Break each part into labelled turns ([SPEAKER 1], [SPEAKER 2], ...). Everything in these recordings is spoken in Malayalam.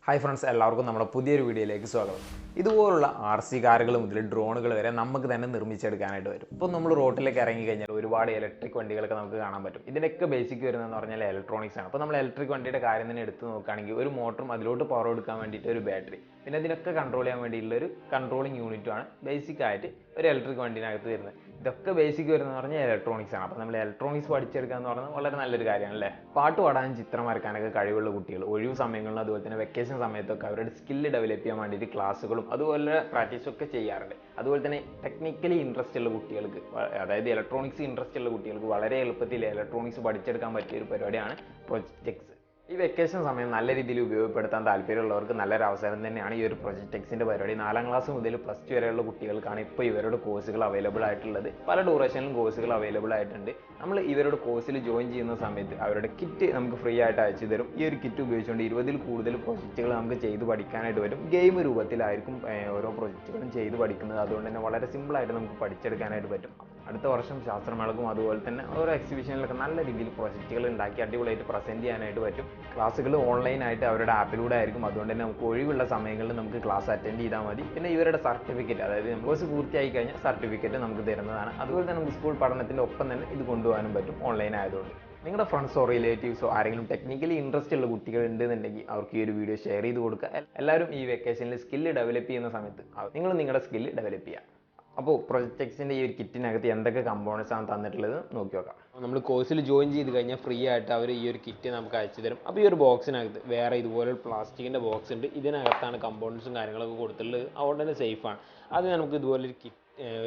[SPEAKER 1] ഹായ് ഫ്രണ്ട്സ്, എല്ലാവർക്കും നമ്മുടെ പുതിയൊരു വീഡിയോയിലേക്ക് സ്വാഗതം. ഇതുപോലുള്ള RC കാറുകൾ മുതൽ ഡ്രോണുകൾ വരെ നമുക്ക് തന്നെ നിർമ്മിച്ചെടുക്കാനായിട്ട് വരും. ഇപ്പോൾ നമ്മൾ റോഡിലേക്ക് ഇറങ്ങി കഴിഞ്ഞാൽ ഒരുപാട് ഇലക്ട്രിക് വണ്ടികളൊക്കെ നമുക്ക് കാണാൻ പറ്റും. ഇതിൻ്റെയൊക്കെ ബേസിക് വരുന്നതെന്ന് പറഞ്ഞാൽ ഇലക്ട്രോണിക്സ് ആണ്. അപ്പോൾ നമ്മൾ ഇലക്ട്രിക് വണ്ടിയുടെ കാര്യം തന്നെ എടുത്ത് നോക്കുകയാണെങ്കിൽ ഒരു മോട്ടറും അതിലോട്ട് പവർ കൊടുക്കാൻ വേണ്ടിയിട്ട് ഒരു ബാറ്ററി, പിന്നെ ഇതിനൊക്കെ കൺട്രോൾ ചെയ്യാൻ വേണ്ടിയിട്ടുള്ള ഒരു കൺട്രോളിങ് യൂണിറ്റുമാണ് ബേസിക് ആയിട്ട് ഒരു ഇലക്ട്രിക് വണ്ടിനകത്ത് വരുന്നത്. ഇതൊക്കെ ബേസിക് വരുന്നതെന്ന് പറഞ്ഞാൽ ഇലക്ട്രോണിക്സ് ആണ്. അപ്പോൾ നമ്മൾ ഇലക്ട്രോണിക്സ് പഠിച്ചെടുക്കുക എന്ന് പറയുന്നത് വളരെ നല്ലൊരു കാര്യമാണ് അല്ലേ. പാട്ട് പാടാനും ചിത്രം വരക്കാനൊക്കെ കഴിവുള്ള കുട്ടികൾ ഒഴിവ് സമയങ്ങളിലും അതുപോലെ തന്നെ വെക്കേഷൻ സമയത്തൊക്കെ അവരുടെ സ്കില്ല് ഡെവലപ്പ് ചെയ്യാൻ വേണ്ടിയിട്ട് ക്ലാസ്സുകളും അതുപോലെ പ്രാക്ടീസും ഒക്കെ ചെയ്യാറുണ്ട്. അതുപോലെ തന്നെ ടെക്നിക്കലി ഇൻട്രസ്റ്റ് ഉള്ള കുട്ടികൾക്ക്, അതായത് ഇലക്ട്രോണിക്സ് ഇൻട്രസ്റ്റ് ഉള്ള കുട്ടികൾക്ക് വളരെ എളുപ്പത്തിൽ ഇലക്ട്രോണിക്സ് പഠിച്ചെടുക്കാൻ പറ്റിയ ഒരു പരിപാടിയാണ് പ്രൊജക്റ്റ് എക്സ്. ഈ വെക്കേഷൻ സമയം നല്ല രീതിയിൽ ഉപയോഗപ്പെടുത്താൻ താല്പര്യമുള്ളവർക്ക് നല്ലൊരു അവസരം തന്നെയാണ് ഈ ഒരു പ്രൊജക്റ്റ് എക്സിൻ്റെ പരിപാടി. 4ാം ക്ലാസ് മുതൽ +2 വരെയുള്ള കുട്ടികൾക്കാണ് ഇപ്പോൾ ഇവരുടെ കോഴ്സുകൾ അവൈലബിൾ ആയിട്ടുള്ളത്. പല ഡ്യൂറേഷനിലും കോഴ്സുകൾ അവൈലബിൾ ആയിട്ടുണ്ട്. നമ്മൾ ഇവരുടെ കോഴ്സിൽ ജോയിൻ ചെയ്യുന്ന സമയത്ത് അവരുടെ കിറ്റ് നമുക്ക് ഫ്രീ ആയിട്ട് അയച്ചു തരും. ഈ ഒരു കിറ്റ് ഉപയോഗിച്ചുകൊണ്ട് 20ൽ കൂടുതൽ പ്രൊജക്റ്റുകൾ നമുക്ക് ചെയ്ത് പഠിക്കാനായിട്ട് വരും. ഗെയിം രൂപത്തിലായിരിക്കും ഓരോ പ്രൊജക്റ്റുകളും ചെയ്ത് പഠിക്കുന്നത്. അതുകൊണ്ട് തന്നെ വളരെ സിമ്പിളായിട്ട് നമുക്ക് പഠിച്ചെടുക്കാനായിട്ട് പറ്റും. അടുത്ത വർഷം ശാസ്ത്രമേളക്കും അതുപോലെ തന്നെ ഓരോ എക്സിബിഷനിലൊക്കെ നല്ല രീതിയിൽ പ്രൊജക്റ്റുകൾ ഉണ്ടാക്കി അടിപൊളിയായിട്ട് പ്രസൻറ്റ് ചെയ്യാനായിട്ട് പറ്റും. ക്ലാസ്സുകൾ ഓൺലൈനായിട്ട് അവരുടെ ആപ്പിലൂടെ ആയിരിക്കും. അതുകൊണ്ട് തന്നെ നമുക്ക് ഒഴിവുള്ള സമയങ്ങളിൽ നമുക്ക് ക്ലാസ് അറ്റൻഡ് ചെയ്താൽ മതി. പിന്നെ ഇവരുടെ സർട്ടിഫിക്കറ്റ്, അതായത് കോഴ്സ് പൂർത്തിയായി കഴിഞ്ഞാൽ സർട്ടിഫിക്കറ്റ് നമുക്ക് തരുന്നതാണ്. അതുപോലെ തന്നെ നമുക്ക് സ്കൂൾ പഠനത്തിൻ്റെ ഒപ്പം തന്നെ ഇത് കൊണ്ടുപോകാനും പറ്റും ഓൺലൈൻ ആയതുകൊണ്ട്. നിങ്ങളുടെ ഫ്രണ്ട്സോ റിലേറ്റീവ്സോ ആരെങ്കിലും ടെക്നിക്കലി ഇൻട്രസ്റ്റ് ഉള്ള കുട്ടികൾ ഉണ്ടെന്നുണ്ടെങ്കിൽ അവർക്ക് ഈ ഒരു വീഡിയോ ഷെയർ ചെയ്ത് കൊടുക്കുക. എല്ലാവരും ഈ വെക്കേഷനിൽ സ്കില്ല് ഡെവലപ്പ് ചെയ്യുന്ന സമയത്ത് നിങ്ങൾ നിങ്ങളുടെ സ്കില്ല് ഡെവലപ്പ് ചെയ്യുക. അപ്പോൾ പ്രൊജക്റ്റ് എക്സിൻ്റെ ഈ ഒരു കിറ്റിനകത്ത് എന്തൊക്കെ കമ്പോണൻസ് ആണ് തന്നിട്ടുള്ളത് നോക്കി നോക്കാം. നമ്മൾ കോഴ്സിൽ ജോയിൻ ചെയ്ത് കഴിഞ്ഞാൽ ഫ്രീ ആയിട്ട് അവർ ഈ ഒരു കിറ്റ് നമുക്ക് അയച്ചു തരും. അപ്പോൾ ഈ ഒരു ബോക്സിനകത്ത് വേറെ ഇതുപോലെ ഒരു പ്ലാസ്റ്റിക്കിൻ്റെ ബോക്സ് ഉണ്ട്. ഇതിനകത്താണ് കമ്പോണൻസും കാര്യങ്ങളൊക്കെ കൊടുത്തിട്ടുള്ളത്. അതുകൊണ്ട് തന്നെ സേഫാണ്. അത് നമുക്ക് ഇതുപോലെ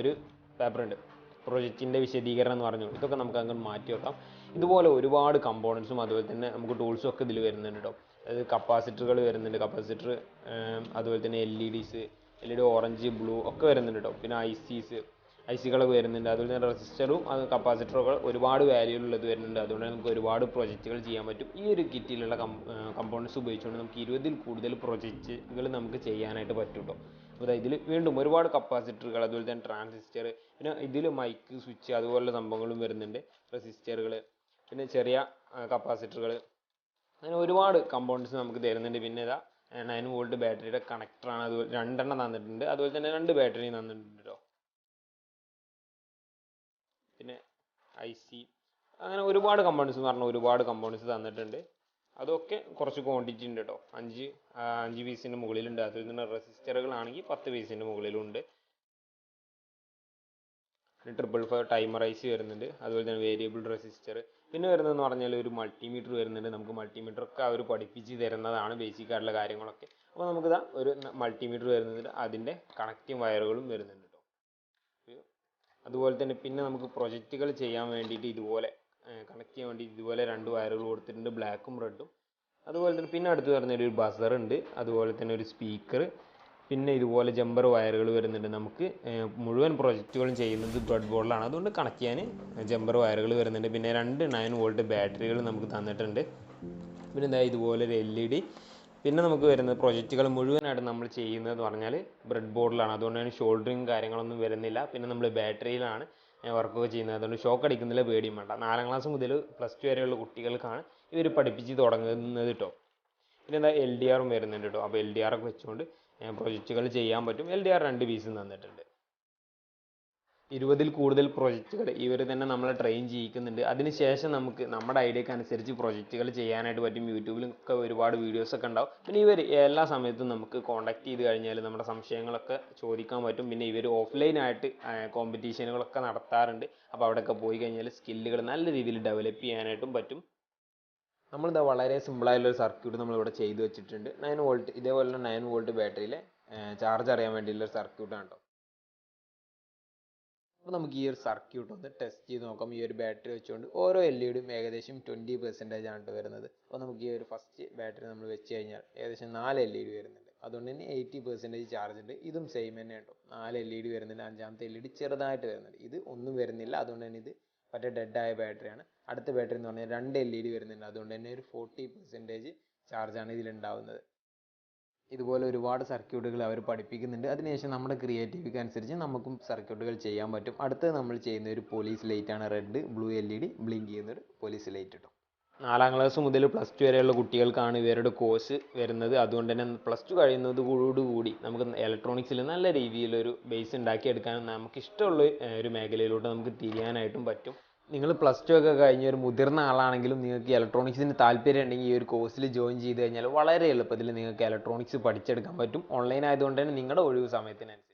[SPEAKER 1] ഒരു പേപ്പർ ഉണ്ട്, പ്രൊജക്റ്റിൻ്റെ വിശദീകരണം എന്ന് പറഞ്ഞു. ഇതൊക്കെ നമുക്ക് അങ്ങോട്ട് മാറ്റി വെക്കാം. ഇതുപോലെ ഒരുപാട് കമ്പോണൻസും അതുപോലെ തന്നെ നമുക്ക് ടൂൾസും ഒക്കെ ഇതിൽ വരുന്നുണ്ട് കേട്ടോ. അതായത് കപ്പാസിറ്ററുകൾ വരുന്നുണ്ട്, കപ്പാസിറ്റർ, അതുപോലെ തന്നെ LED ഓറഞ്ച് ബ്ലൂ ഒക്കെ വരുന്നുണ്ട് കേട്ടോ. പിന്നെ ഐസികളൊക്കെ വരുന്നുണ്ട്. അതുപോലെ തന്നെ റെസിസ്റ്ററും അത് കപ്പാസിറ്ററൊക്കെ ഒരുപാട് വാല്യൂലുള്ളത് വരുന്നുണ്ട്. അതുകൊണ്ട് നമുക്ക് ഒരുപാട് പ്രൊജക്റ്റുകൾ ചെയ്യാൻ പറ്റും. ഈ ഒരു കിറ്റിലുള്ള കമ്പോണൻസ് ഉപയോഗിച്ചുകൊണ്ട് നമുക്ക് 20ൽ കൂടുതൽ പ്രൊജക്റ്റുകൾ നമുക്ക് ചെയ്യാനായിട്ട് പറ്റും കേട്ടോ. അപ്പോൾ ഇതിൽ വീണ്ടും ഒരുപാട് കപ്പാസിറ്ററുകൾ, അതുപോലെ തന്നെ ട്രാൻസിസ്റ്റർ, പിന്നെ ഇതിൽ മൈക്ക്, സ്വിച്ച് അതുപോലുള്ള സംഭവങ്ങളും വരുന്നുണ്ട്. റെസിസ്റ്ററുകൾ, പിന്നെ ചെറിയ കപ്പാസിറ്ററുകൾ, അങ്ങനെ ഒരുപാട് കമ്പോണൻസ് നമുക്ക് തരുന്നുണ്ട്. പിന്നെ 9 വോൾട്ട് ബാറ്ററിയുടെ കണക്ടറാണ്. അതുപോലെ 2 എണ്ണം തന്നിട്ടുണ്ട്. അതുപോലെ തന്നെ 2 ബാറ്ററിയും തന്നിട്ടുണ്ട് കേട്ടോ. പിന്നെ IC, അങ്ങനെ ഒരുപാട് കമ്പോണൻസ് എന്ന് പറഞ്ഞാൽ ഒരുപാട് കമ്പോണൻസ് തന്നിട്ടുണ്ട്. അതൊക്കെ കുറച്ച് ക്വാണ്ടിറ്റി ഉണ്ട് കേട്ടോ. 5 പീസിൻ്റെ മുകളിലുണ്ട്. അതുപോലെ തന്നെ റെസിസ്റ്ററുകളാണെങ്കിൽ 10 പീസിൻ്റെ മുകളിലുണ്ട്. പിന്നെ 555 ടൈമർ IC വരുന്നുണ്ട്. അതുപോലെ തന്നെ വേരിയബിൾ റെസിസ്റ്റർ. പിന്നെ വരുന്നതെന്ന് പറഞ്ഞാൽ ഒരു മൾട്ടിമീറ്റർ വരുന്നുണ്ട്. നമുക്ക് മൾട്ടിമീറ്റർ ഒക്കെ അവർ പഠിപ്പിച്ച് തരുന്നതാണ്, ബേസിക് ആയിട്ടുള്ള കാര്യങ്ങളൊക്കെ. അപ്പോൾ നമുക്കിതാ ഒരു മൾട്ടിമീറ്റർ വരുന്നുണ്ട്. അതിൻ്റെ കണക്റ്റിംഗ് വയറുകളും വരുന്നുണ്ട് കേട്ടോ. അതുപോലെ തന്നെ പിന്നെ നമുക്ക് പ്രൊജക്റ്റുകൾ ചെയ്യാൻ വേണ്ടിയിട്ട് ഇതുപോലെ കണക്ട് ചെയ്യാൻ വേണ്ടി ഇതുപോലെ 2 വയറുകൾ കൊടുത്തിട്ടുണ്ട്, ബ്ലാക്കും റെഡും. അതുപോലെ തന്നെ പിന്നെ അടുത്ത് വരുന്നൊരു ബസർ ഉണ്ട്. അതുപോലെ തന്നെ ഒരു സ്പീക്കർ, പിന്നെ ഇതുപോലെ ജമ്പർ വയറുകൾ വരുന്നുണ്ട്. നമുക്ക് മുഴുവൻ പ്രൊജക്റ്റുകളും ചെയ്യുന്നത് ബ്രെഡ് ബോർഡിലാണ്. അതുകൊണ്ട് കണക്ട് ചെയ്യാൻ ജമ്പർ വയറുകൾ വരുന്നുണ്ട്. പിന്നെ 2 9 വോൾട്ട് ബാറ്ററികൾ നമുക്ക് തന്നിട്ടുണ്ട്. പിന്നെ എന്താ ഇതുപോലെ ഒരു LED. പിന്നെ നമുക്ക് വരുന്നത് പ്രൊജക്റ്റുകൾ മുഴുവനായിട്ട് നമ്മൾ ചെയ്യുന്നതെന്ന് പറഞ്ഞാൽ ബ്രെഡ് ബോർഡിലാണ്. അതുകൊണ്ട് തന്നെ ഷോൾഡറിങ് കാര്യങ്ങളൊന്നും വരുന്നില്ല. പിന്നെ നമ്മൾ ബാറ്ററിയിലാണ് വർക്കൊക്കെ ചെയ്യുന്നത്. അതുകൊണ്ട് ഷോക്ക് അടിക്കുന്നില്ല, പേടിയും വേണ്ട. 4ാം ക്ലാസ് മുതൽ +2 വരെയുള്ള കുട്ടികൾക്കാണ് ഇവർ പഠിപ്പിച്ച് തുടങ്ങുന്നത് കേട്ടോ. പിന്നെ എന്താ LDR വരുന്നുണ്ട് കേട്ടോ. അപ്പോൾ LDR ഒക്കെ വെച്ചുകൊണ്ട് പ്രൊജക്റ്റുകൾ ചെയ്യാൻ പറ്റും. LDR 2 പീസും തന്നിട്ടുണ്ട്. 20ൽ കൂടുതൽ പ്രൊജക്റ്റുകൾ ഇവർ തന്നെ നമ്മളെ ട്രെയിൻ ചെയ്യിക്കുന്നുണ്ട്. അതിനുശേഷം നമുക്ക് നമ്മുടെ ഐഡിയക്ക് അനുസരിച്ച് പ്രൊജക്റ്റുകൾ ചെയ്യാനായിട്ട് പറ്റും. യൂട്യൂബിലൊക്കെ ഒരുപാട് വീഡിയോസൊക്കെ ഉണ്ടാവും. പിന്നെ ഇവർ എല്ലാ സമയത്തും നമുക്ക് കോൺടാക്ട് ചെയ്ത് കഴിഞ്ഞാൽ നമ്മുടെ സംശയങ്ങളൊക്കെ ചോദിക്കാൻ പറ്റും. പിന്നെ ഇവർ ഓഫ്ലൈനായിട്ട് കോമ്പറ്റീഷനുകളൊക്കെ നടത്താറുണ്ട്. അപ്പോൾ അവിടെയൊക്കെ പോയി കഴിഞ്ഞാൽ സ്കില്ലുകൾ നല്ല രീതിയിൽ ഡെവലപ്പ് ചെയ്യാനായിട്ടും പറ്റും. നമ്മളിതാ വളരെ സിമ്പിളായിട്ടുള്ളൊരു സർക്യൂട്ട് നമ്മളിവിടെ ചെയ്ത് വെച്ചിട്ടുണ്ട്. 9 വോൾട്ട്, ഇതേപോലെ തന്നെ 9 വോൾട്ട് ബാറ്ററിയിലെ ചാർജ് അറിയാൻ വേണ്ടിയിട്ടുള്ളൊരു സർക്യൂട്ടാണ് കേട്ടോ. അപ്പോൾ നമുക്ക് ഈ ഒരു സർക്യൂട്ട് ഒന്ന് ടെസ്റ്റ് ചെയ്ത് നോക്കാം. ഈ ഒരു ബാറ്ററി വെച്ചുകൊണ്ട് ഓരോ LEDയും ഏകദേശം 20% ആണ് വരുന്നത്. അപ്പോൾ നമുക്ക് ഈ ഒരു ഫസ്റ്റ് ബാറ്ററി നമ്മൾ വെച്ച് കഴിഞ്ഞാൽ ഏകദേശം 4 LED വരുന്നുണ്ട്. അതുകൊണ്ട് തന്നെ 80% ചാർജ് ഉണ്ട്. ഇതും സെയിം തന്നെ കേട്ടോ. 4 LED വരുന്നുണ്ട്. 5ാമത്തെ LED ചെറുതായിട്ട് വരുന്നുണ്ട്. ഇത് ഒന്നും വരുന്നില്ല. അതുകൊണ്ട് തന്നെ ഇത് മറ്റേ ഡെഡായ ബാറ്ററിയാണ്. അടുത്ത ബാറ്ററി എന്ന് പറഞ്ഞാൽ 2 LED വരുന്നുണ്ട്. അതുകൊണ്ട് തന്നെ ഒരു 40% ചാർജാണ് ഇതിലുണ്ടാവുന്നത്. ഇതുപോലെ ഒരുപാട് സർക്യൂട്ടുകൾ അവർ പഠിപ്പിക്കുന്നുണ്ട്. അതിനുശേഷം നമ്മുടെ ക്രിയേറ്റിവിറ്റിക്ക് അനുസരിച്ച് നമുക്കും സർക്യൂട്ടുകൾ ചെയ്യാൻ പറ്റും. അടുത്തത് നമ്മൾ ചെയ്യുന്ന ഒരു പോലീസ് ലൈറ്റാണ്. റെഡ് ബ്ലൂ LED ബ്ലിങ്ക് ചെയ്യുന്നൊരു പോലീസ് ലൈറ്റ് കേട്ടോ. 4ാം ക്ലാസ് മുതൽ +2 വരെയുള്ള കുട്ടികൾക്കാണ് ഇവരുടെ കോഴ്സ് വരുന്നത്. അതുകൊണ്ട് തന്നെ +2 കഴിയുന്നതോടുകൂടി നമുക്ക് ഇലക്ട്രോണിക്സിൽ നല്ല രീതിയിലൊരു ബേസ് ഉണ്ടാക്കിയെടുക്കാനും നമുക്ക് ഇഷ്ടമുള്ള ഒരു മേഖലയിലോട്ട് നമുക്ക് തിരിയാനായിട്ടും പറ്റും. നിങ്ങൾ +2 ഒക്കെ കഴിഞ്ഞ ഒരു മുതിർന്ന ആളാണെങ്കിലും നിങ്ങൾക്ക് ഇലക്ട്രോണിക്സിന് താല്പര്യം ഉണ്ടെങ്കിൽ ഈ ഒരു കോഴ്സിൽ ജോയിൻ ചെയ്ത് കഴിഞ്ഞാൽ വളരെ എളുപ്പത്തിൽ നിങ്ങൾക്ക് ഇലക്ട്രോണിക്സ് പഠിച്ചെടുക്കാൻ പറ്റും. ഓൺലൈൻ ആയതുകൊണ്ട് തന്നെ നിങ്ങളുടെ ഒഴിവ് സമയത്തിനനുസരിച്ച്.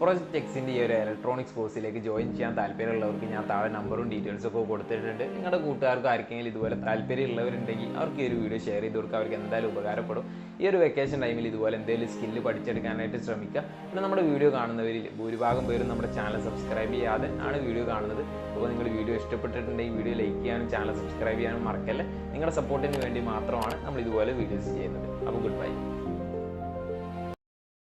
[SPEAKER 1] പ്രോജക്റ്റ് എക്സിൻ്റെ ഈ ഒരു ഇലക്ട്രോണിക്സ് കോഴ്സിലേക്ക് ജോയിൻ ചെയ്യാൻ താല്പര്യമുള്ളവർക്ക് ഞാൻ താഴെ നമ്പറും ഡീറ്റെയിൽസും ഒക്കെ കൊടുത്തിട്ടുണ്ട്. നിങ്ങളുടെ കൂട്ടുകാർക്ക് ആർക്കെങ്കിലും ഇതുപോലെ താല്പര്യമുള്ളവരുണ്ടെങ്കിൽ അവർക്ക് ഈ ഒരു വീഡിയോ ഷെയർ ചെയ്ത് കൊടുക്കുക. അവർക്ക് എന്തായാലും ഉപകാരപ്പെടും. ഈ ഒരു വെക്കേഷൻ ടൈമിൽ ഇതുപോലെ എന്തെങ്കിലും സ്കില്ല് പഠിച്ചെടുക്കാനായിട്ട് ശ്രമിക്കുക. പിന്നെ നമ്മുടെ വീഡിയോ കാണുന്നവരിൽ ഭൂരിഭാഗം പേരും നമ്മുടെ ചാനൽ സബ്സ്ക്രൈബ് ചെയ്യാതെ ആണ് വീഡിയോ കാണുന്നത്. അപ്പോൾ നിങ്ങൾ വീഡിയോ ഇഷ്ടപ്പെട്ടിട്ടുണ്ടെങ്കിൽ വീഡിയോ ലൈക്ക് ചെയ്യാനും ചാനൽ സബ്സ്ക്രൈബ് ചെയ്യാനും മറക്കല്ലേ. നിങ്ങളുടെ സപ്പോർട്ടിന് വേണ്ടി മാത്രമാണ് നമ്മൾ ഇതുപോലെ വീഡിയോസ് ചെയ്യുന്നത്. അപ്പോൾ ഗുഡ് ബൈ.